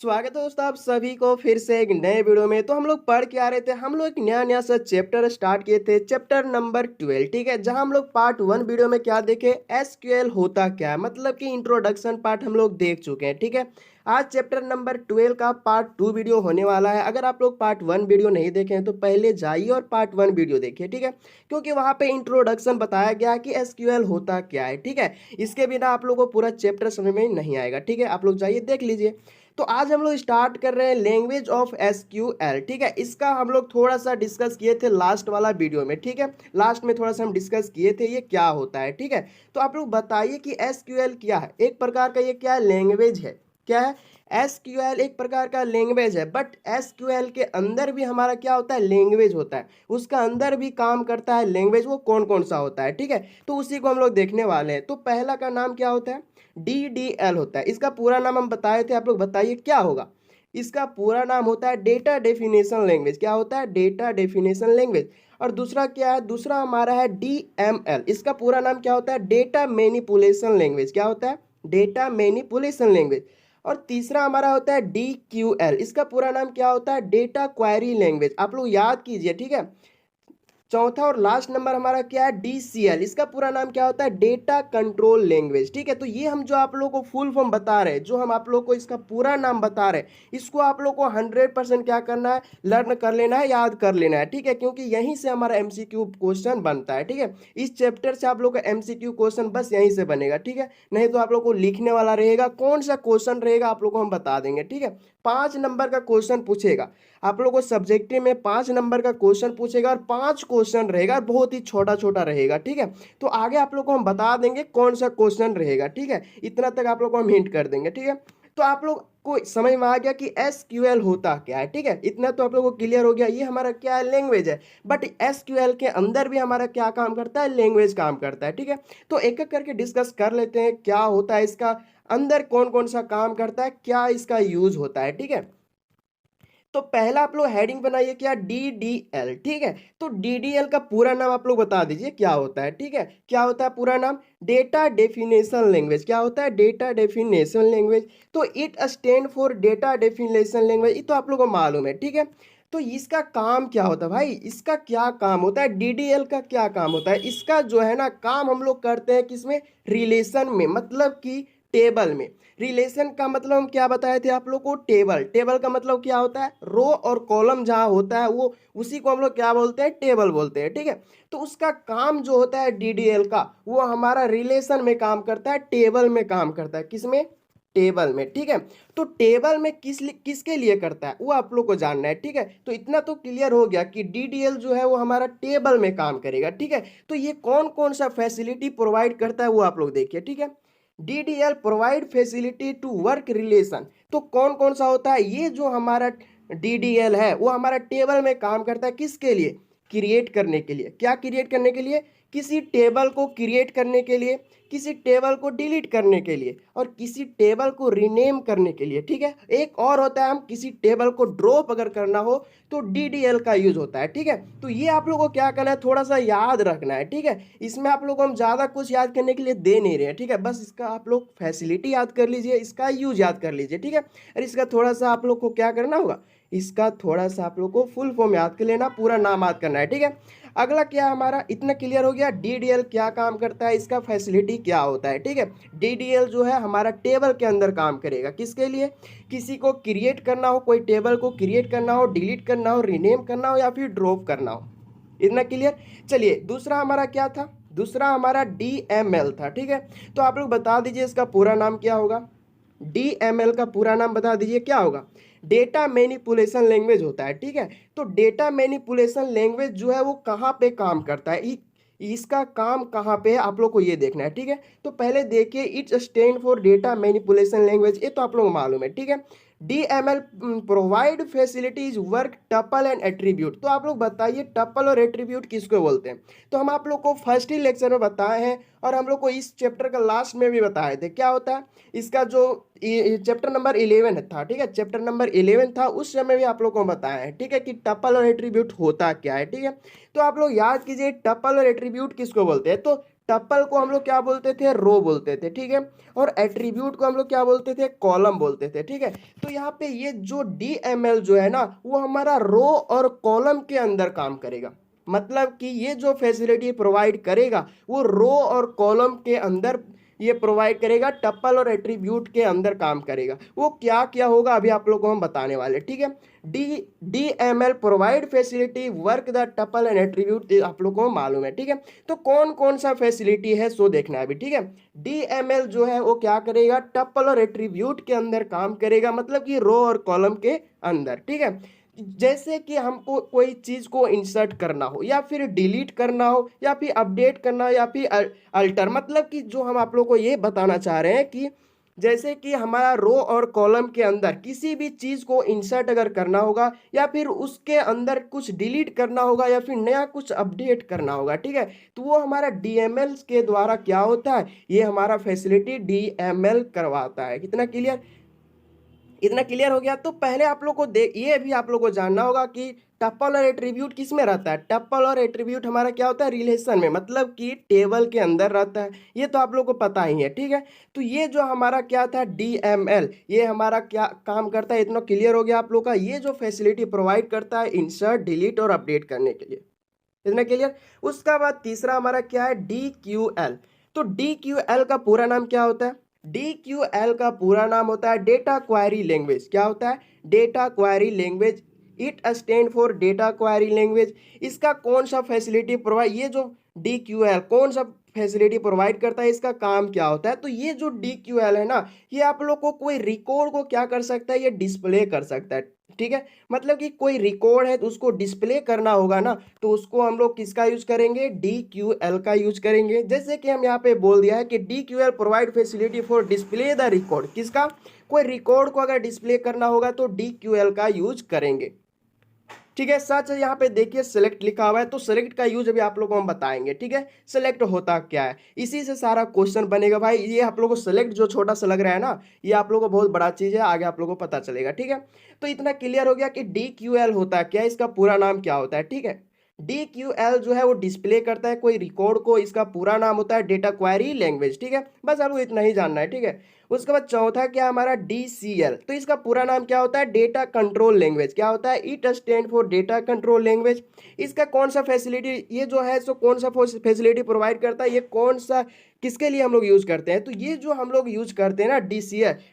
स्वागत है दोस्तों आप सभी को फिर से एक नए वीडियो में। तो हम लोग पढ़ के आ रहे थे, हम लोग एक नया नया सा चैप्टर स्टार्ट किए थे, चैप्टर नंबर 12। ठीक है, जहां हम लोग पार्ट 1 वीडियो में क्या देखे, एसक्यूएल होता क्या है, मतलब कि इंट्रोडक्शन पार्ट हम लोग देख चुके हैं। ठीक है, आज चैप्टर नंबर 12 का पार्ट 2 वीडियो होने वाला है। अगर आप लोग पार्ट 1 वीडियो नहीं देखे हैं तो पहले जाइए और पार्ट 1 वीडियो देखिए। ठीक है, क्योंकि वहां पे इंट्रोडक्शन बताया गया है कि एसक्यूएल होता क्या है। ठीक है, इसके बिना आप लोगों को पूरा चैप्टर समझ में नहीं आएगा। ठीक है, आप लोग जाइए देख लीजिए। तो आज हम लोग स्टार्ट कर रहे हैं लैंग्वेज ऑफ एसक्यूएल। ठीक है, इसका हम लोग थोड़ा सा डिस्कस किए थे लास्ट वाला वीडियो में। ठीक है, लास्ट में थोड़ा सा हम डिस्कस किए थे ये क्या होता है। ठीक है, तो आप लोग बताइए कि एसक्यूएल क्या है। एक प्रकार का ये क्या है, लैंग्वेज है। क्या है, एसक्यूएल एक प्रकार का लैंग्वेज है। बट एसक्यूएल के अंदर भी हमारा क्या होता है, लैंग्वेज होता है। उसका अंदर भी काम करता है लैंग्वेज। वो कौन कौन सा होता है, ठीक है, तो उसी को हम लोग देखने वाले हैं। तो पहला का नाम क्या होता है, DDL होता है। इसका पूरा नाम हम बताए थे, आप लोग बताइए क्या होगा। इसका पूरा नाम होता है डेटा डेफिनेशन लैंग्वेज। क्या होता है, डेटा डेफिनेशन लैंग्वेज। और दूसरा क्या है, दूसरा हमारा है DML। इसका पूरा नाम क्या होता है, डेटा मैनिपुलेशन लैंग्वेज। क्या होता है, डेटा मैनिपुलेशन लैंग्वेज। और तीसरा हमारा होता है DQL। इसका पूरा नाम क्या होता है, डेटा क्वेरी लैंग्वेज। आप लोग याद कीजिए। ठीक है, चौथा और लास्ट नंबर हमारा क्या है, DCL। इसका पूरा नाम क्या होता है, डेटा कंट्रोल लैंग्वेज। ठीक है, तो ये हम जो आप लोगों को फुल फॉर्म बता रहे हैं, जो हम आप लोग को इसका पूरा नाम बता रहे हैं, इसको आप लोग को 100% क्या करना है, लर्न कर लेना है, याद कर लेना है। ठीक है, क्योंकि यहीं से हमारा MCQ क्वेश्चन बनता है। ठीक है, इस चैप्टर से आप लोग का MCQ क्वेश्चन बस यहीं से बनेगा। ठीक है, नहीं तो आप लोग को लिखने वाला रहेगा, कौन सा क्वेश्चन रहेगा आप लोग को हम बता देंगे। ठीक है, 5 नंबर का क्वेश्चन पूछेगा आप लोगों को सब्जेक्टिव में। 5 नंबर का क्वेश्चन पूछेगा और 5 क्वेश्चन रहेगा, बहुत ही छोटा छोटा रहेगा। ठीक है, तो आगे आप लोग को हम बता देंगे कौन सा क्वेश्चन रहेगा। ठीक है, इतना तक आप लोग को हम हिंट कर देंगे। ठीक है, तो आप लोग को समझ में आ गया कि एसक्यूएल होता क्या है। ठीक है, इतना तो आप लोगों को क्लियर हो गया, ये हमारा क्या है, लैंग्वेज है। बट एसक्यूएल के अंदर भी हमारा क्या काम करता है, लैंग्वेज काम करता है। ठीक है, तो एक एक करके डिस्कस कर लेते हैं क्या होता है इसका अंदर, कौन कौन सा काम करता है, क्या इसका यूज होता है। ठीक है, तो पहला आप लोग हेडिंग बनाइए क्या, DDL। ठीक है, तो DDL का पूरा नाम आप लोग बता दीजिए क्या होता है। ठीक है, क्या होता है पूरा नाम, डेटा डेफिनेशन लैंग्वेज। क्या होता है, डेटा डेफिनेशन लैंग्वेज। तो it stand for data definition language, ये तो आप लोगों को मालूम है। ठीक है, तो इसका काम क्या होता है भाई, इसका क्या काम होता है, DDL का क्या काम होता है। इसका जो है ना काम हम लोग करते हैं किसमें, रिलेशन में, मतलब कि टेबल में। रिलेशन का मतलब हम क्या बताए थे आप लोग को, टेबल। टेबल का मतलब क्या होता है, रो और कॉलम जहां होता है वो, उसी को हम लोग क्या बोलते हैं, टेबल बोलते हैं। ठीक है, तो उसका काम जो होता है DDL का, वो हमारा रिलेशन में काम करता है, टेबल में काम करता है। किसमें, टेबल में। ठीक है, तो टेबल में किसके लिए करता है वो आप लोग को जानना है। ठीक है, तो इतना तो क्लियर हो गया कि DDL जो है वो हमारा टेबल में काम करेगा। ठीक है, तो ये कौन कौन सा फैसिलिटी प्रोवाइड करता है वो आप लोग देखिए। ठीक है, DDL provide facility to work relation. तो कौन कौन सा होता है, ये जो हमारा DDL है वो हमारा टेबल में काम करता है, किसके लिए, क्रिएट करने के लिए। क्या क्रिएट करने के लिए, किसी टेबल को क्रिएट करने के लिए, किसी टेबल को डिलीट करने के लिए, और किसी टेबल को रीनेम करने के लिए। ठीक है, एक और होता है, हम किसी टेबल को ड्रॉप अगर करना हो तो DDL का यूज होता है। ठीक है, तो ये आप लोगों को क्या करना है, थोड़ा सा याद रखना है। ठीक है, इसमें आप लोग को हम ज़्यादा कुछ याद करने के लिए दे नहीं रहे हैं। ठीक है, बस इसका आप लोग फैसिलिटी याद कर लीजिए, इसका यूज याद कर लीजिए। ठीक है, और इसका थोड़ा सा आप लोग को क्या करना होगा, इसका थोड़ा सा आप लोग को फुल फॉर्म याद कर लेना, पूरा नाम याद करना है। ठीक है, अगला क्या हमारा, इतना क्लियर हो गया DDL क्या काम करता है, इसका फैसिलिटी क्या होता है। ठीक है, DDL जो है हमारा टेबल के अंदर काम करेगा, किसके लिए, किसी को क्रिएट करना हो, कोई टेबल को क्रिएट करना हो, डिलीट करना हो, रीनेम करना हो, या फिर ड्रॉप करना हो। इतना क्लियर। चलिए दूसरा हमारा क्या था, दूसरा हमारा DML था। ठीक है, तो आप लोग बता दीजिए इसका पूरा नाम क्या होगा, DML का पूरा नाम बता दीजिए क्या होगा, डेटा मैनिपुलेशन लैंग्वेज होता है। ठीक है, तो डेटा मैनिपुलेशन लैंग्वेज जो है वो कहाँ पे काम करता है, इसका काम कहाँ पे है आप लोग को ये देखना है। ठीक है, तो पहले देखिए, it stand for data manipulation language, ये तो आप लोग को मालूम है। ठीक है, DML provide facilities work tuple and attribute. तो आप लोग बताइए टपल और एट्रीब्यूट किसको बोलते हैं। तो हम आप लोग को फर्स्ट ही लेक्चर में बताए हैं, और हम लोग को इस चैप्टर का लास्ट में भी बताए थे क्या होता है इसका, जो चैप्टर नंबर 11 था। ठीक है, चैप्टर नंबर 11 था, उस समय भी आप लोग को बताया है। ठीक है, कि टपल और एट्रीब्यूट होता क्या है। ठीक है, तो आप लोग याद कीजिए टपल और एट्रीब्यूट किसको बोलते हैं। तो टपल को हम लोग क्या बोलते थे, रो बोलते थे, ठीक है, और एट्रीब्यूट को हम लोग क्या बोलते थे, कॉलम बोलते थे, ठीक है। तो यहाँ पे ये जो DML जो है ना, वो हमारा रो और कॉलम के अंदर काम करेगा। मतलब कि ये जो फैसिलिटी प्रोवाइड करेगा वो रो और कॉलम के अंदर ये प्रोवाइड करेगा, टपल और एट्रीब्यूट के अंदर काम करेगा। वो क्या क्या होगा अभी आप लोगों को हम बताने वाले, ठीक है। DML provide facility work the tuple and attribute, आप लोगों को मालूम है, ठीक है। तो कौन कौन सा फैसिलिटी है सो देखना है अभी, ठीक है। DML जो है वो क्या करेगा, टपल और एट्रीब्यूट के अंदर काम करेगा, मतलब कि रो और कॉलम के अंदर, ठीक है। जैसे कि हमको कोई चीज को इंसर्ट करना हो या फिर डिलीट करना हो या फिर अपडेट करना हो या फिर अल्टर, मतलब कि जो हम आप लोग को ये बताना चाह रहे हैं कि जैसे कि हमारा रो और कॉलम के अंदर किसी भी चीज को इंसर्ट अगर करना होगा या फिर उसके अंदर कुछ डिलीट करना होगा या फिर नया कुछ अपडेट करना होगा, ठीक है, तो वो हमारा DML के द्वारा क्या होता है, ये हमारा फैसिलिटी DML करवाता है। कितना क्लियर, इतना क्लियर हो गया। तो पहले आप लोग को ये भी आप लोग को जानना होगा कि टपल और एट्रीब्यूट किस में रहता है। टपल और एट्रीब्यूट हमारा क्या होता है, रिलेशन में, मतलब कि टेबल के अंदर रहता है। ये तो आप लोग को पता ही है, ठीक है। तो ये जो हमारा क्या था, DML, ये हमारा क्या काम करता है, इतना क्लियर हो गया आप लोग का। ये जो फैसिलिटी प्रोवाइड करता है इंसर्ट, डिलीट और अपडेट करने के लिए, इतना क्लियर। उसका बाद तीसरा हमारा क्या है, DQL। तो DQL का पूरा नाम क्या होता है, DQL का पूरा नाम होता है डेटा क्वेरी लैंग्वेज। क्या होता है, data query language. It stand for data query language. इसका कौन सा फैसिलिटी प्रोवाइड, ये जो DQL कौन सा फैसिलिटी प्रोवाइड करता है, इसका काम क्या होता है। तो ये जो DQL है ना, ये आप लोग को कोई रिकॉर्ड को क्या कर सकता है, ये डिस्प्ले कर सकता है, ठीक है। मतलब कि कोई रिकॉर्ड है तो उसको डिस्प्ले करना होगा ना, तो उसको हम लोग किसका यूज करेंगे, DQL का यूज करेंगे। जैसे कि हम यहाँ पे बोल दिया है कि DQL provide facility for display the record. किसका, कोई रिकॉर्ड को अगर डिस्प्ले करना होगा तो DQL का यूज करेंगे, ठीक है। सच यहाँ पे देखिए सेलेक्ट लिखा हुआ है, तो सेलेक्ट का यूज अभी आप लोगों को हम बताएंगे, ठीक है। सेलेक्ट होता क्या है, इसी से सारा क्वेश्चन बनेगा भाई। ये आप लोगों को सेलेक्ट जो छोटा सा लग रहा है ना, ये आप लोगों को बहुत बड़ा चीज है, आगे आप लोगों को पता चलेगा, ठीक है। तो इतना क्लियर हो गया कि DQL होता है क्या, इसका पूरा नाम क्या होता है, ठीक है। DQL जो है वो डिस्प्ले करता है कोई रिकॉर्ड को, इसका पूरा नाम होता है डेटा क्वेरी लैंग्वेज, ठीक है। बस आपको इतना ही जानना है, ठीक है। उसके बाद चौथा क्या हमारा, DCL। तो इसका पूरा नाम क्या होता है, डेटा कंट्रोल लैंग्वेज। क्या होता है, it stand for data control language. इसका कौन सा फैसिलिटी, ये जो है सो कौन सा फैसिलिटी प्रोवाइड करता है, ये कौन सा किसके लिए हम लोग यूज करते हैं, तो ये जो हम लोग यूज करते हैं ना,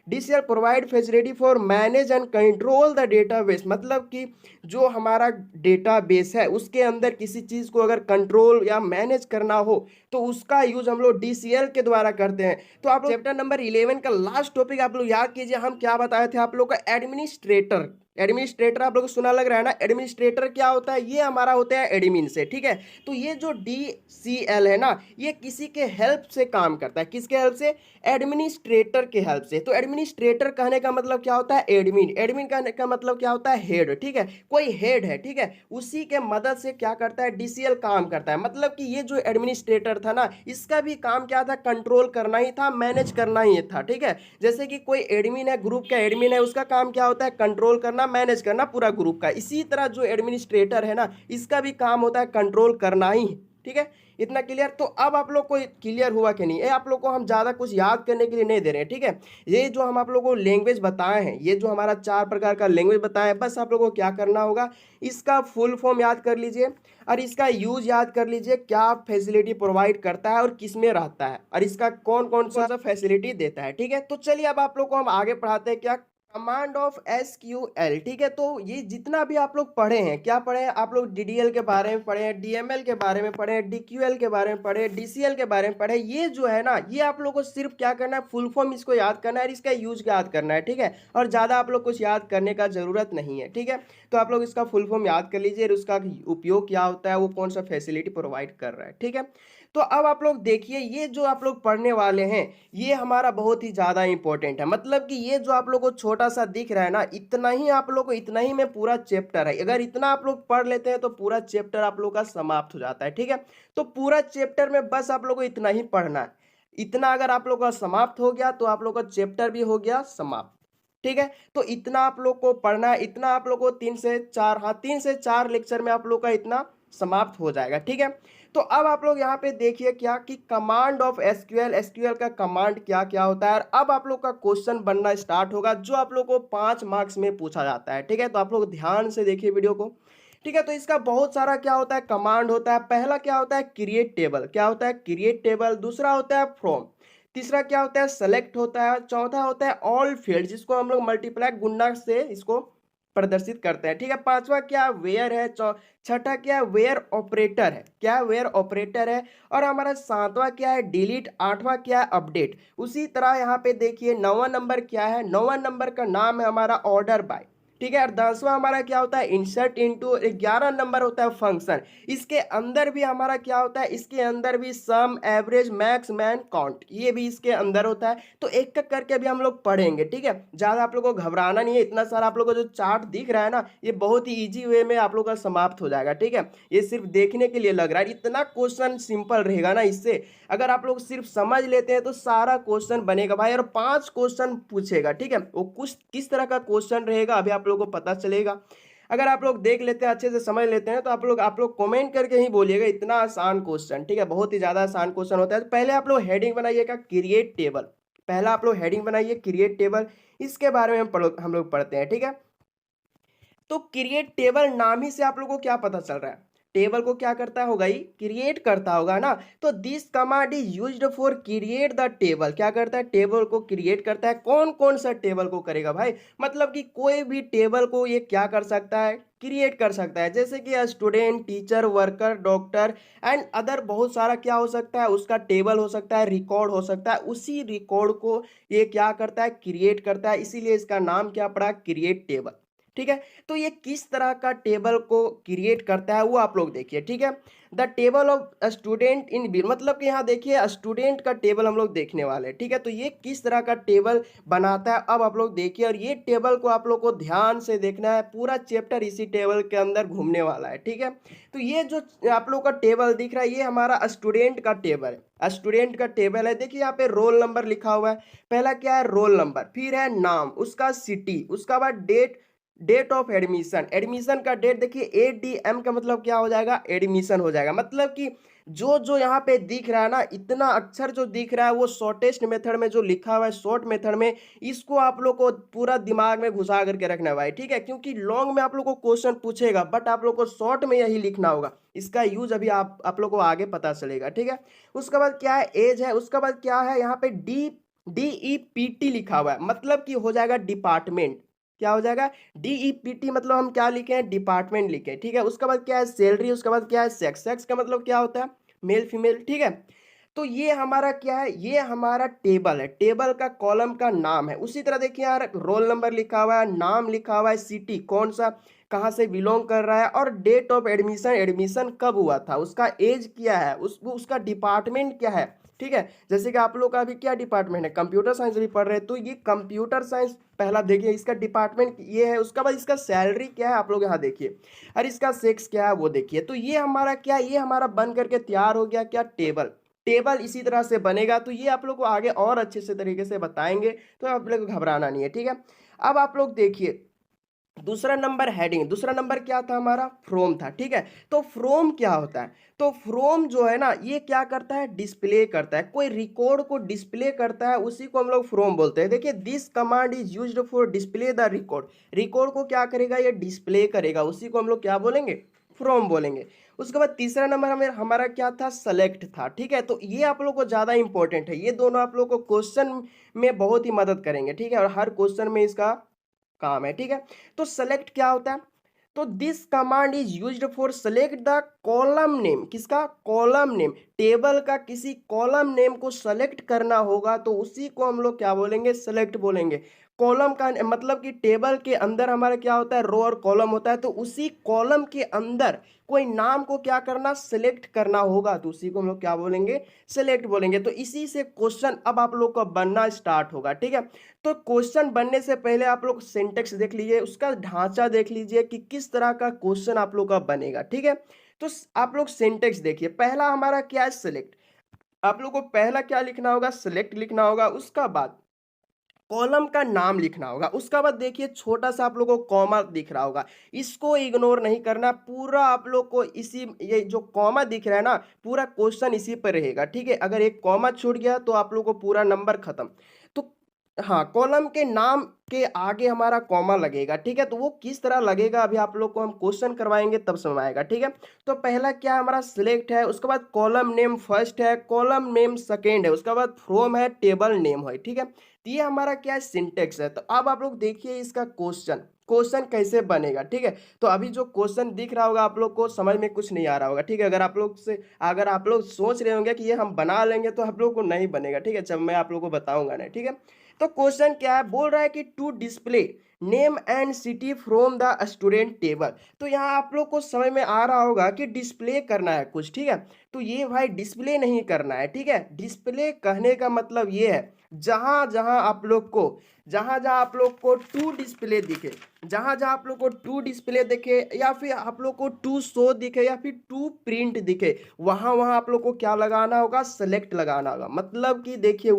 DCL provide facility for manage and control the database. मतलब कि जो हमारा डेटाबेस है उसके अंदर किसी चीज को अगर कंट्रोल या मैनेज करना हो तो उसका यूज हम लोग DCL के द्वारा करते हैं। तो आप लोग चैप्टर नंबर 11 का लास्ट टॉपिक आप लोग याद कीजिए, हम क्या बताए थे आप लोग का, एडमिनिस्ट्रेटर। एडमिनिस्ट्रेटर आप लोग को सुना लग रहा है ना, एडमिनिस्ट्रेटर क्या होता है, ये हमारा होता है एडमिन से, ठीक है। तो ये जो DCL है ना, ये किसी के हेल्प से काम करता है, किसके हेल्प से, एडमिनिस्ट्रेटर के हेल्प से। तो एडमिनिस्ट्रेटर कहने का मतलब क्या होता है, एडमिन। एडमिन कहने का मतलब क्या होता है, हेड, ठीक है। कोई हेड है, ठीक है, उसी के मदद से क्या करता है, DCL काम करता है। मतलब कि ये जो एडमिनिस्ट्रेटर था ना, इसका भी काम क्या था, कंट्रोल करना ही था, मैनेज करना ही था, ठीक है। जैसे कि कोई एडमिन है, ग्रुप का एडमिन है, उसका काम क्या होता है, कंट्रोल करना, मैनेज करना पूरा ग्रुप का। इसी तरह जो एडमिनिस्ट्रेटर है ना, इसका भी काम होता है कंट्रोल करना ही, ठीक है। इतना क्लियर। तो अब आप लोग को क्लियर हुआ कि नहीं, ये आप लोग को हम ज़्यादा कुछ याद करने के लिए नहीं दे रहे हैं, ठीक है। ये जो हम आप लोगों को लैंग्वेज बताए हैं, ये जो हमारा 4 प्रकार का लैंग्वेज बताए हैं, बस आप लोगों को क्या करना होगा, इसका फुल फॉर्म याद कर लीजिए और इसका यूज याद कर लीजिए, क्या फैसिलिटी प्रोवाइड करता है और किस में रहता है और इसका कौन कौन सा फैसिलिटी देता है, ठीक है। तो चलिए अब आप लोग को हम आगे पढ़ाते हैं, क्या, कमांड ऑफ SQL, ठीक है। तो ये जितना भी आप लोग पढ़े हैं, क्या पढ़े हैं आप लोग, DDL के बारे में पढ़े हैं, DML के बारे में पढ़े हैं, DQL के बारे में पढ़े हैं, DCL के बारे में पढ़े हैं। ये जो है ना, ये आप लोग को सिर्फ क्या करना है, फुल फॉर्म इसको याद करना है और इसका यूज याद करना है, ठीक है। और ज़्यादा आप लोग कुछ याद करने का जरूरत नहीं है, ठीक है। तो आप लोग इसका फुल फॉर्म याद कर लीजिए और उसका उपयोग क्या होता है, वो कौन सा फैसिलिटी प्रोवाइड कर रहा है, ठीक है। तो अब आप लोग देखिए, ये जो आप लोग पढ़ने वाले हैं, ये हमारा बहुत ही ज़्यादा इंपॉर्टेंट है। मतलब कि ये जो आप लोग को छोटा सा दिख रहा है ना, इतना ही आप लोग को, इतना ही में पूरा चैप्टर है। अगर इतना आप लोग पढ़ लेते हैं तो पूरा चैप्टर आप लोग का समाप्त हो जाता है, ठीक है। तो पूरा चैप्टर में बस आप लोग को इतना ही पढ़ना है। इतना अगर आप लोग का समाप्त हो गया तो आप लोग का चैप्टर भी हो गया समाप्त, ठीक है। तो इतना आप लोग को पढ़ना है, इतना आप लोग को 3 से 4, हाँ 3 से 4 लेक्चर में आप लोग का इतना समाप्त हो जाएगा। ठीक है, तो अब आप लोग यहाँ पे देखिए क्या कि कमांड ऑफ एसक्यूएल, एसक्यूएल का कमांड क्या क्या होता है, और अब आप लोग का क्वेश्चन बनना स्टार्ट होगा जो आप लोग को 5 मार्क्स में पूछा जाता है। ठीक है, तो आप लोग ध्यान से देखिए वीडियो को। ठीक है, तो इसका बहुत सारा क्या होता है, कमांड होता है। पहला क्या होता है, क्रिएट टेबल, क्या होता है, क्रिएट टेबल। दूसरा होता है फ्रॉम। तीसरा क्या होता है, सेलेक्ट होता है। चौथा होता है ऑल फील्ड, जिसको हम लोग मल्टीप्लाई गुणा से इसको प्रदर्शित करते हैं। ठीक है, पांचवा क्या, वेयर है। छठा क्या है, वेयर ऑपरेटर है, क्या वेयर ऑपरेटर है। और हमारा सातवां क्या है, डिलीट। आठवां क्या है, अपडेट। उसी तरह यहाँ पे देखिए नौवां नंबर क्या है, नौवां नंबर का नाम है हमारा ऑर्डर बाय। ठीक है, और 10वां हमारा क्या होता है, इंसर्ट इनटू। 11 नंबर होता है फंक्शन। इसके अंदर भी हमारा क्या होता है, इसके अंदर भी सम, एवरेज, मैक्स, मैन, काउंट, ये भी इसके अंदर होता है। तो एक एक करके भी हम लोग पढ़ेंगे। ठीक है, ज्यादा आप लोग को घबराना नहीं है, इतना सारा आप लोग को जो चार्ट दिख रहा है ना, ये बहुत ही इजी वे में आप लोग का समाप्त हो जाएगा। ठीक है, ये सिर्फ देखने के लिए लग रहा है, इतना क्वेश्चन सिंपल रहेगा ना इससे। अगर आप लोग सिर्फ समझ लेते हैं तो सारा क्वेश्चन बनेगा भाई, और 5 क्वेश्चन पूछेगा। ठीक है, वो कुछ किस तरह का क्वेश्चन रहेगा अभी आप लोगों को पता चलेगा। अगर आप लोग देख लेते हैं, अच्छे से समझ लेते हैं, तो आप लोग कमेंट करके ही बोलिएगा इतना आसान क्वेश्चन। ठीक है, बहुत ही ज्यादा आसान क्वेश्चन होता है। तो पहले आप लोग हेडिंग बनाइएगा, क्रिएट टेबल। पहला आप लोग हेडिंग बनाइए, क्रिएट टेबल। इसके बारे में हम लोग पढ़ते हैं। ठीक है, तो क्रिएट टेबल नाम ही से आप लोगों को क्या पता चल रहा है, टेबल को क्या करता होगा, ही क्रिएट करता होगा ना। तो this command is used for create the table, क्या करता है, टेबल को क्रिएट करता है। कौन कौन सा टेबल को करेगा भाई, मतलब कि कोई भी टेबल को ये क्या कर सकता है, क्रिएट कर सकता है। जैसे कि student, teacher, worker, doctor and other बहुत सारा क्या हो सकता है, उसका टेबल हो सकता है, रिकॉर्ड हो सकता है। उसी रिकॉर्ड को ये क्या करता है, क्रिएट करता है, इसीलिए इसका नाम क्या पड़ा, क्रिएट टेबल। ठीक है, तो ये किस तरह का टेबल को क्रिएट करता है वो आप लोग देखिए। ठीक है, the table of student in B, मतलब कि यहाँ देखिए स्टूडेंट का टेबल हम लोग देखने वाले हैं। ठीक है, तो ये किस तरह का टेबल बनाता है अब आप लोग देखिए, और ये टेबल को आप लोग को ध्यान से देखना है, पूरा चैप्टर इसी टेबल के अंदर घूमने वाला है। ठीक है, तो ये जो आप लोग का टेबल दिख रहा है, ये हमारा स्टूडेंट का टेबल है। स्टूडेंट का टेबल है, देखिए यहाँ पे रोल नंबर लिखा हुआ है। पहला क्या है, रोल नंबर, फिर है नाम, उसका सिटी, उसका बाद date, date of admission, admission का डेट देखिए, एडीएम का मतलब क्या हो जाएगा, एडमिशन हो जाएगा। मतलब कि जो जो यहाँ पे दिख रहा है ना, इतना अक्षर जो दिख रहा है वो शॉर्टेस्ट मेथड में जो लिखा हुआ है, शॉर्ट मेथड में, इसको आप लोग को पूरा दिमाग में घुसा करके रखना है भाई। ठीक है, क्योंकि लॉन्ग में आप लोग को क्वेश्चन पूछेगा, बट आप लोग को शॉर्ट में यही लिखना होगा। इसका यूज अभी आप लोग को आगे पता चलेगा। ठीक है, उसके बाद क्या है, एज है। उसके बाद क्या है, यहाँ पे DEPT लिखा हुआ है, मतलब कि हो जाएगा डिपार्टमेंट। क्या हो जाएगा, DEPT, मतलब हम क्या लिखे हैं, डिपार्टमेंट लिखे। ठीक है, उसके बाद क्या है, सैलरी। उसके बाद क्या है, सेक्स, सेक्स का मतलब क्या होता है, मेल फीमेल। ठीक है, तो ये हमारा क्या है, ये हमारा टेबल है, टेबल का कॉलम का नाम है। उसी तरह देखिए यार, रोल नंबर लिखा हुआ है, नाम लिखा हुआ है, सिटी कौन सा, कहाँ से बिलोंग कर रहा है, और डेट ऑफ एडमिशन, एडमिशन कब हुआ था, उसका एज क्या है, उसका डिपार्टमेंट क्या है। ठीक है, जैसे कि आप लोग का अभी क्या डिपार्टमेंट है, कंप्यूटर साइंस भी पढ़ रहे हैं, तो ये कंप्यूटर साइंस पहला देखिए, इसका डिपार्टमेंट ये है। उसका बाद इसका सैलरी क्या है, आप लोग यहाँ देखिए, और इसका सेक्स क्या है वो देखिए। तो ये हमारा क्या, ये हमारा बन करके तैयार हो गया क्या, टेबल। टेबल इसी तरह से बनेगा, तो ये आप लोग को आगे और अच्छे से तरीके से बताएंगे, तो आप लोग को घबराना नहीं है। ठीक है, अब आप लोग देखिए दूसरा नंबर हेडिंग, दूसरा नंबर क्या था हमारा, फ्रोम था। ठीक है, तो फ्रोम क्या होता है, तो फ्रोम जो है ना, ये क्या करता है, डिस्प्ले करता है, कोई रिकॉर्ड को डिस्प्ले करता है, उसी को हम लोग फ्रोम बोलते हैं। देखिए, this command is used for display the record, record को क्या करेगा, ये डिस्प्ले करेगा, उसी को हम लोग क्या बोलेंगे, फ्रोम बोलेंगे। उसके बाद तीसरा नंबर हमारा क्या था, सेलेक्ट था। ठीक है, तो ये आप लोग को ज्यादा इंपॉर्टेंट है, ये दोनों आप लोग को क्वेश्चन में बहुत ही मदद करेंगे। ठीक है, और हर क्वेश्चन में इसका काम है। ठीक है, तो सेलेक्ट क्या होता है, तो this command is used for select the column name, किसका, कॉलम नेम, टेबल का किसी कॉलम नेम को सेलेक्ट करना होगा, तो उसी को हम लोग क्या बोलेंगे, सेलेक्ट बोलेंगे। कॉलम का मतलब कि टेबल के अंदर हमारा क्या होता है, रो और कॉलम होता है, तो उसी कॉलम के अंदर कोई नाम को क्या करना, सेलेक्ट करना होगा, तो उसी को हम लोग क्या बोलेंगे, सेलेक्ट बोलेंगे। तो इसी से क्वेश्चन अब आप लोग का बनना स्टार्ट होगा। ठीक है, तो क्वेश्चन बनने से पहले आप लोग सिंटेक्स देख लीजिए, उसका ढांचा देख लीजिए कि किस तरह का क्वेश्चन आप लोग का बनेगा। ठीक है, तो आप लोग सिंटेक्स देखिए, पहला हमारा क्या है, सिलेक्ट। आप लोग को पहला क्या लिखना होगा, सिलेक्ट लिखना होगा। उसका बाद कॉलम का नाम लिखना होगा। उसके बाद देखिए छोटा सा आप लोगों को कॉमा दिख रहा होगा, इसको इग्नोर नहीं करना, पूरा आप लोग को इसी, ये जो कॉमा दिख रहा है ना, पूरा क्वेश्चन इसी पर रहेगा, ठीक है। अगर एक कॉमा छूट गया तो आप लोग को पूरा नंबर खत्म। तो हाँ, कॉलम के नाम के आगे हमारा कॉमा लगेगा, ठीक है। तो वो किस तरह लगेगा अभी आप लोग को हम क्वेश्चन करवाएंगे तब समझ आएगा, ठीक है। तो पहला क्या हमारा सिलेक्ट है, उसके बाद कॉलम नेम फर्स्ट है, कॉलम नेम सेकेंड है, उसके बाद फ्रॉम है, टेबल नेम है, ठीक है। तो ये हमारा क्या है, सिंटेक्स है। तो अब आप लोग देखिए इसका क्वेश्चन, क्वेश्चन कैसे बनेगा, ठीक है। तो अभी जो क्वेश्चन दिख रहा होगा आप लोग को समझ में कुछ नहीं आ रहा होगा, ठीक है। अगर आप लोग सोच रहे होंगे कि ये हम बना लेंगे तो आप लोग को नहीं बनेगा, ठीक है। जब मैं आप लोग को बताऊंगा नहीं, ठीक है। तो क्वेश्चन क्या है, बोल रहा है कि to display name and city from the student table. तो यहाँ आप लोग को समझ में आ रहा होगा कि डिस्प्ले करना है कुछ, ठीक है। तो ये भाई डिस्प्ले नहीं करना है, ठीक है। डिस्प्ले कहने का मतलब ये है, जहां जहां आप लोग को, जहां जहां आप लोग को टू डिस्प्ले दिखे, जहां जहां आप लोग को टू डिस्प्ले दिखे, या फिर आप लोग को टू शो दिखे, या फिर टू प्रिंट दिखे, वहां वहां आप लोग को क्या लगाना होगा, सेलेक्ट लगाना होगा। मतलब कि देखिए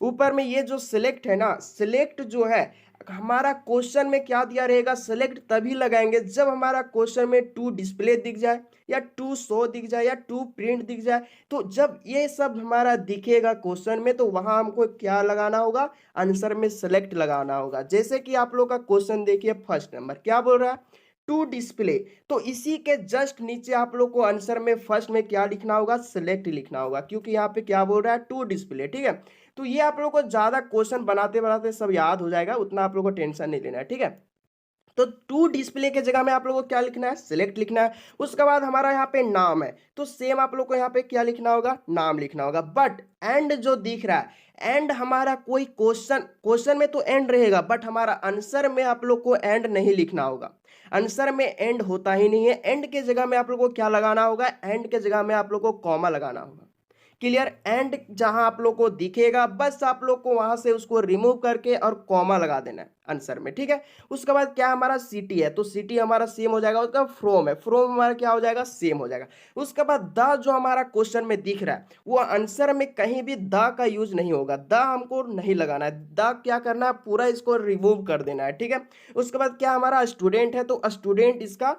ऊपर में ये जो सिलेक्ट है ना, सिलेक्ट जो है हमारा क्वेश्चन में क्या दिया रहेगा, सिलेक्ट तभी लगाएंगे जब हमारा क्वेश्चन में टू डिस्प्ले दिख जाए, या टू शो दिख जाए, या टू प्रिंट दिख जाए। तो जब ये सब हमारा दिखेगा क्वेश्चन में, तो वहां हमको क्या लगाना होगा, आंसर में सिलेक्ट लगाना होगा। जैसे कि आप लोग का क्वेश्चन देखिए, फर्स्ट नंबर क्या बोल रहा है, टू डिस्प्ले। तो इसी के जस्ट नीचे आप लोग को आंसर में फर्स्ट में क्या लिखना होगा, सिलेक्ट लिखना होगा, क्योंकि यहाँ पे क्या बोल रहा है, टू डिस्प्ले, ठीक है। तो ये आप लोग को ज्यादा क्वेश्चन बनाते बनाते सब याद हो जाएगा, उतना आप लोग को टेंशन नहीं लेना है, ठीक है। तो टू डिस्प्ले के जगह में आप लोगों को क्या लिखना है, सिलेक्ट लिखना है। उसके बाद हमारा यहाँ पे नाम है, तो सेम आप लोग को यहाँ पे क्या लिखना होगा, नाम लिखना होगा। बट एंड जो दिख रहा है, एंड हमारा कोई क्वेश्चन में तो एंड रहेगा, बट हमारा आंसर में आप लोग को एंड नहीं लिखना होगा। आंसर में एंड होता ही नहीं है। एंड के जगह में आप लोग को क्या लगाना होगा, एंड के जगह में आप लोग को कॉमा लगाना होगा। क्लियर। एंड जहां आप लोग को दिखेगा, बस आप लोग को वहां से उसको रिमूव करके और कॉमा लगा देना है आंसर में, ठीक है। उसके बाद क्या हमारा सिटी है, तो सिटी हमारा सेम हो जाएगा। उसका फ्रॉम है, फ्रॉम हमारा क्या हो जाएगा, सेम हो जाएगा। उसके बाद द जो हमारा क्वेश्चन में दिख रहा है, वो आंसर में कहीं भी द का यूज नहीं होगा, द हमको नहीं लगाना है। द क्या करना है, पूरा इसको रिमूव कर देना है, ठीक है। उसके बाद क्या हमारा स्टूडेंट है, तो स्टूडेंट इसका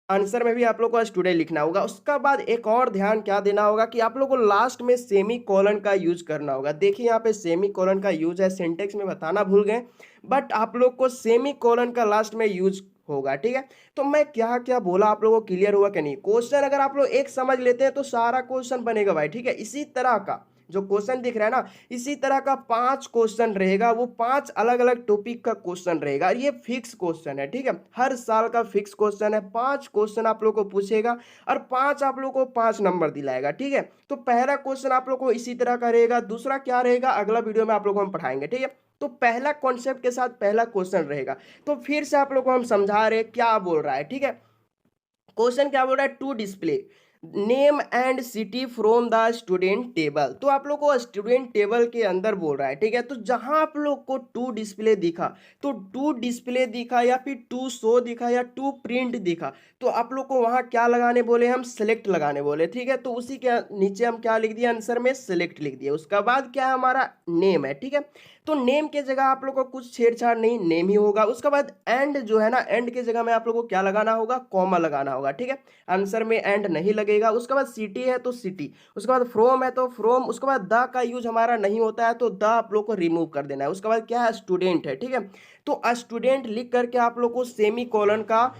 आंसर में भी आप लोग को स्टूडेंट लिखना होगा। उसका बाद एक और ध्यान क्या देना होगा कि आप लोग को लास्ट में सेमी कॉलन का यूज करना होगा। देखिए यहाँ पे सेमी कॉलन का यूज है, सिंटेक्स में बताना भूल गए, बट आप लोग को सेमी कॉलन का लास्ट में यूज होगा, ठीक है। तो मैं क्या क्या बोला आप लोगों को क्लियर हुआ कि नहीं। क्वेश्चन अगर आप लोग एक समझ लेते हैं तो सारा क्वेश्चन बनेगा भाई, ठीक है। इसी तरह का जो क्वेश्चन दिख रहा है ना, इसी तरह का 5 क्वेश्चन रहेगा, वो 5 अलग अलग टॉपिक का क्वेश्चन रहेगा। ये फिक्स क्वेश्चन है, ठीक है। हर साल का फिक्स क्वेश्चन है। 5 क्वेश्चन आप लोग को पूछेगा और 5 आप लोग को 5 नंबर दिलाएगा, ठीक है। तो पहला क्वेश्चन आप लोग को इसी तरह का रहेगा। दूसरा क्या रहेगा, अगला वीडियो में आप लोग को हम पढ़ाएंगे, ठीक है। तो पहला कॉन्सेप्ट के साथ पहला क्वेश्चन रहेगा। तो फिर से आप लोग को हम समझा रहे क्या बोल रहा है, ठीक है। क्वेश्चन क्या बोल रहा है, to display name and city from the student table. तो आप लोग को स्टूडेंट टेबल के अंदर बोल रहा है, ठीक है। तो जहां आप लोग को टू डिस्प्ले दिखा, तो टू डिस्प्ले दिखा, या फिर टू शो दिखा, या टू प्रिंट दिखा, तो आप लोग को वहां क्या लगाने बोले, हम सिलेक्ट लगाने बोले, ठीक है। तो उसी के नीचे हम क्या लिख दिया, आंसर में सिलेक्ट लिख दिया। उसका बाद क्या है, हमारा नेम है, ठीक है। तो नेम के जगह आप लोग को कुछ छेड़छाड़ नहीं, नेम ही होगा। उसके बाद एंड जो है ना, एंड के जगह में आप लोग को क्या लगाना होगा, कॉमा लगाना होगा, ठीक है। आंसर में एंड नहीं लगेगा। उसके बाद सिटी है तो सिटी, उसके बाद फ्रॉम है तो फ्रॉम, उसके बाद द का यूज हमारा नहीं होता है, तो द आप लोग को रिमूव कर देना है। उसके बाद क्या है, स्टूडेंट है, ठीक है। तो स्टूडेंट लिख करके आप लोग को सेमी कॉलन का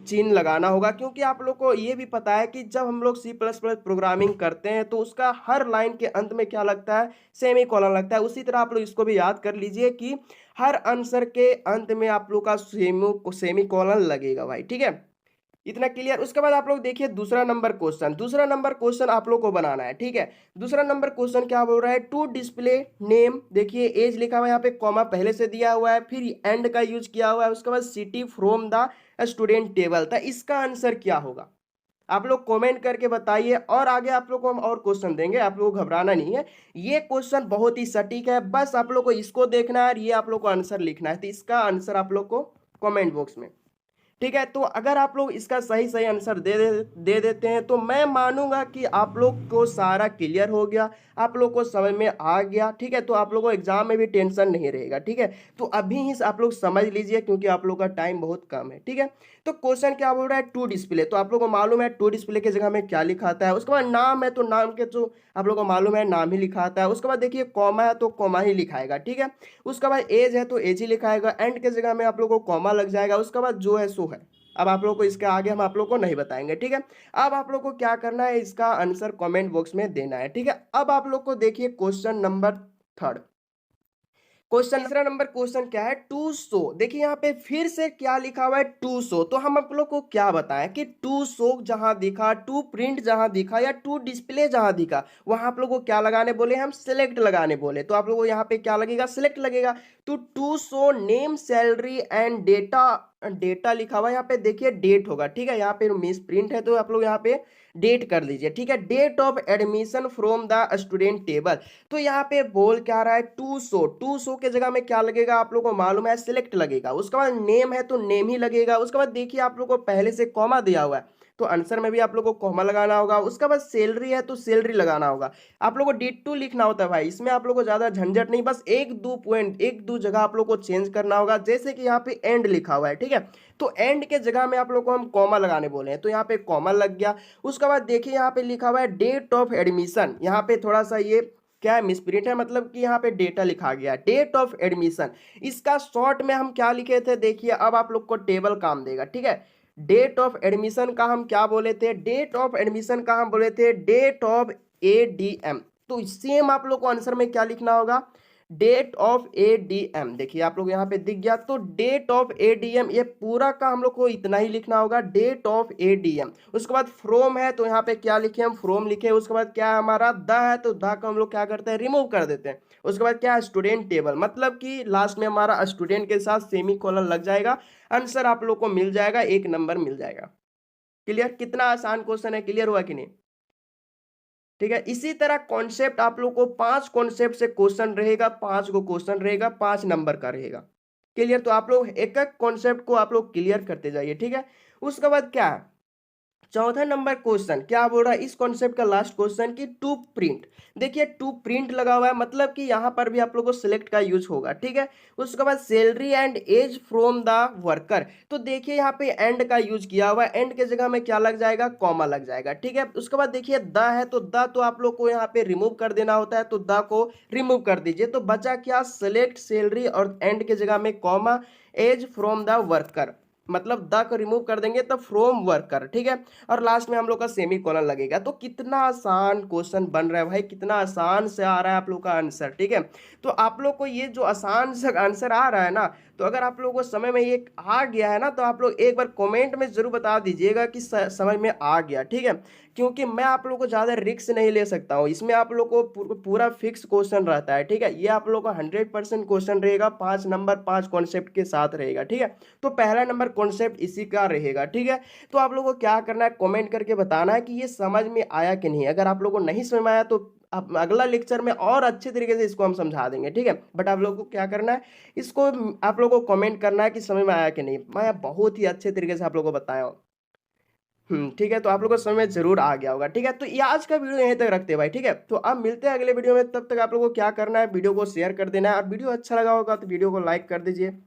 चिन्ह लगाना होगा, क्योंकि आप लोग को ये भी पता है कि जब हम लोग C++ प्रोग्रामिंग करते हैं तो उसका हर लाइन के अंत में क्या लगता है, सेमी कॉलन लगता है। उसी तरह आप लोग इसको भी याद कर लीजिए कि हर आंसर के अंत में आप लोग का सेमी कॉलन लगेगा भाई, ठीक है। इतना क्लियर। उसके बाद आप लोग देखिए दूसरा नंबर क्वेश्चन, दूसरा नंबर क्वेश्चन आप लोग को बनाना है, ठीक है। दूसरा नंबर क्वेश्चन क्या बोल रहा है, टू डिस्प्ले नेम, देखिए एज लिखा हुआ है यहाँ पे, कॉमा पहले से दिया हुआ है, फिर एंड का यूज किया हुआ है। उसके बाद city from the student table था। इसका आंसर क्या होगा, आप लोग कमेंट करके बताइए। और आगे आप लोग को हम और क्वेश्चन देंगे, आप लोग को घबराना नहीं है। ये क्वेश्चन बहुत ही सटीक है, बस आप लोग को इसको देखना है और ये आप लोग को आंसर लिखना है। तो इसका आंसर आप लोग को कमेंट बॉक्स में ठीक है। तो अगर आप लोग इसका सही सही आंसर दे देते हैं तो मैं मानूंगा कि आप लोग को सारा क्लियर हो गया, आप लोग को समझ में आ गया। ठीक है, तो आप लोगों को एग्जाम में भी टेंशन नहीं रहेगा। ठीक है, तो अभी ही आप लोग समझ लीजिए क्योंकि आप लोग का टाइम बहुत कम है। ठीक है, तो क्वेश्चन क्या बोल रहा है, टू डिस्प्ले। तो आप लोग को मालूम है टू डिस्प्ले की जगह में क्या लिखा आता है। उसके बाद नाम है तो नाम के जो आप लोग को मालूम है नाम ही लिखा आता है। उसके बाद देखिए कॉमा है तो कॉमा ही लिखाएगा। ठीक है, उसके बाद एज है तो एज ही लिखाएगा, एंड के जगह में आप लोग को कॉमा लग जाएगा। उसके बाद जो है सो है। अब आप लोग को इसके आगे हम आप लोग को नहीं बताएंगे। ठीक है, अब आप लोग को क्या करना है, इसका आंसर कमेंट बॉक्स में देना है। ठीक है, अब आप लोग को देखिए क्वेश्चन नंबर थर्ड। क्वेश्चन तीसरा नंबर क्वेश्चन क्या है, 200। देखिए यहाँ पे फिर से क्या लिखा हुआ है 200। तो हम आप लोग को क्या बताएं कि 200 जहां दिखा, टू प्रिंट जहां दिखा या टू डिस्प्ले जहां दिखा, वहां आप लोग को क्या लगाने बोले, हम सिलेक्ट लगाने बोले। तो आप लोग को यहाँ पे क्या लगेगा, सिलेक्ट लगेगा। तो 200 name salary and data, data लिखा हुआ है यहाँ पे देखिए डेट होगा। ठीक है, यहाँ पे मिस प्रिंट है तो आप लोग यहाँ पे डेट कर लीजिए। ठीक है, date of admission from the student table. तो यहाँ पे बोल क्या रहा है 200, 200 के जगह में क्या लगेगा आप लोगों को मालूम है, सिलेक्ट लगेगा। उसके बाद नेम है तो नेम ही लगेगा। उसके बाद देखिए आप लोगों को पहले से कॉमा दिया हुआ है तो आंसर में भी आप लोगों को कॉमा लगाना होगा। उसके बाद सैलरी है तो सैलरी लगाना होगा। आप लोगों को D2 लिखना होता है भाई, इसमें आप लोगों को ज्यादा झंझट नहीं, बस एक दो पॉइंट एक दो जगह आप लोग को चेंज करना होगा। जैसे कि यहाँ पे एंड लिखा हुआ है। ठीक है, तो एंड के जगह में आप लोग को हम कॉमा लगाने बोले हैं तो यहाँ पे कॉमा लग गया। उसके बाद देखिए यहाँ पे लिखा हुआ है डेट ऑफ एडमिशन, यहाँ पे थोड़ा सा ये क्या है, मिसप्रिंट है, मतलब कि यहाँ पे डेटा लिखा गया डेट ऑफ एडमिशन। इसका शॉर्ट में हम क्या लिखे थे देखिए, अब आप लोग को टेबल काम देगा। ठीक है, डेट ऑफ एडमिशन का हम क्या बोले थे, डेट ऑफ एडमिशन का हम बोले थे डेट ऑफ ADM। तो सेम आप लोग को आंसर में क्या लिखना होगा, डेट ऑफ ADM। देखिए आप लोग यहाँ पे दिख गया, तो डेट ऑफ ADM ये पूरा का हम लोग को इतना ही लिखना होगा, डेट ऑफ ADM। उसके बाद फ्रॉम है तो यहाँ पे क्या लिखे, हम फ्रॉम लिखे। उसके बाद क्या है हमारा, द है तो द का हम लोग क्या करते हैं, रिमूव कर देते हैं। उसके बाद क्या है, स्टूडेंट टेबल, मतलब कि लास्ट में हमारा स्टूडेंट के साथ सेमी कोलन लग जाएगा। आंसर आप लोग को मिल जाएगा, 1 नंबर मिल जाएगा। क्लियर, कितना आसान क्वेश्चन है, क्लियर हुआ कि नहीं। ठीक है, इसी तरह कॉन्सेप्ट आप लोग को 5 कॉन्सेप्ट से क्वेश्चन रहेगा, 5 को क्वेश्चन रहेगा, 5 नंबर का रहेगा। क्लियर, तो आप लोग एक एक कॉन्सेप्ट को आप लोग क्लियर करते जाइए। ठीक है, उसके बाद क्या है, चौथा नंबर क्वेश्चन क्या बोल रहा है, इस कॉन्सेप्ट का लास्ट क्वेश्चन की टू प्रिंट। देखिए टू प्रिंट लगा हुआ है, मतलब कि यहां पर भी आप लोगों को सिलेक्ट का यूज होगा। ठीक है, उसके बाद salary and age from the worker. तो देखिए यहाँ पे एंड का यूज किया हुआ है, एंड के जगह में क्या लग जाएगा, कॉमा लग जाएगा। ठीक है, उसके बाद देखिए द है तो द तो आप लोग को यहाँ पे रिमूव कर देना होता है, तो द को रिमूव कर दीजिए। तो बचा क्या, सेलेक्ट सैलरी और एंड के जगह में comma, age from the worker, मतलब द को रिमूव कर देंगे तो फ्रॉम वर्कर। ठीक है, और लास्ट में हम लोग का सेमी कोलन लगेगा। तो कितना आसान क्वेश्चन बन रहा है भाई, कितना आसान से आ रहा है आप लोग का आंसर। ठीक है, तो आप लोग को ये जो आसान से आंसर आ रहा है ना, तो अगर आप लोगों को समझ में ये आ गया है ना, तो आप लोग एक बार कमेंट में जरूर बता दीजिएगा कि समझ में आ गया। ठीक है, क्योंकि मैं आप लोगों को ज़्यादा रिस्क नहीं ले सकता हूँ, इसमें आप लोग को पूरा फिक्स क्वेश्चन रहता है। ठीक है, ये आप लोग को 100% क्वेश्चन रहेगा, 5 नंबर 5 कॉन्सेप्ट के साथ रहेगा। ठीक है, तो पहला नंबर कॉन्सेप्ट इसी का रहेगा। ठीक है, तो आप लोगों को क्या करना है, कमेंट करके बताना है कि ये समझ में आया कि नहीं। अगर आप लोगों को नहीं समझ में आया तो अब अगला लेक्चर में और अच्छे तरीके से इसको हम समझा देंगे। ठीक है, बट आप लोगों को क्या करना है, इसको आप लोगों को कमेंट करना है कि समझ में आया कि नहीं। मैं बहुत ही अच्छे तरीके से आप लोगों को बताया हूँ। ठीक है, तो आप लोगों को समझ में जरूर आ गया होगा। ठीक है, तो ये आज का वीडियो यहीं तक रखते हैं भाई। ठीक है, तो अब मिलते हैं अगले वीडियो में, तब तक आप लोगों को क्या करना है, वीडियो को शेयर कर देना है, और वीडियो अच्छा लगा होगा तो वीडियो को लाइक कर दीजिए,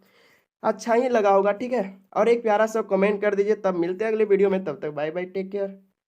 अच्छा ही लगा होगा। ठीक है, और एक प्यारा सा कमेंट कर दीजिए। तब मिलते हैं अगले वीडियो में, तब तक बाय बाय, टेक केयर।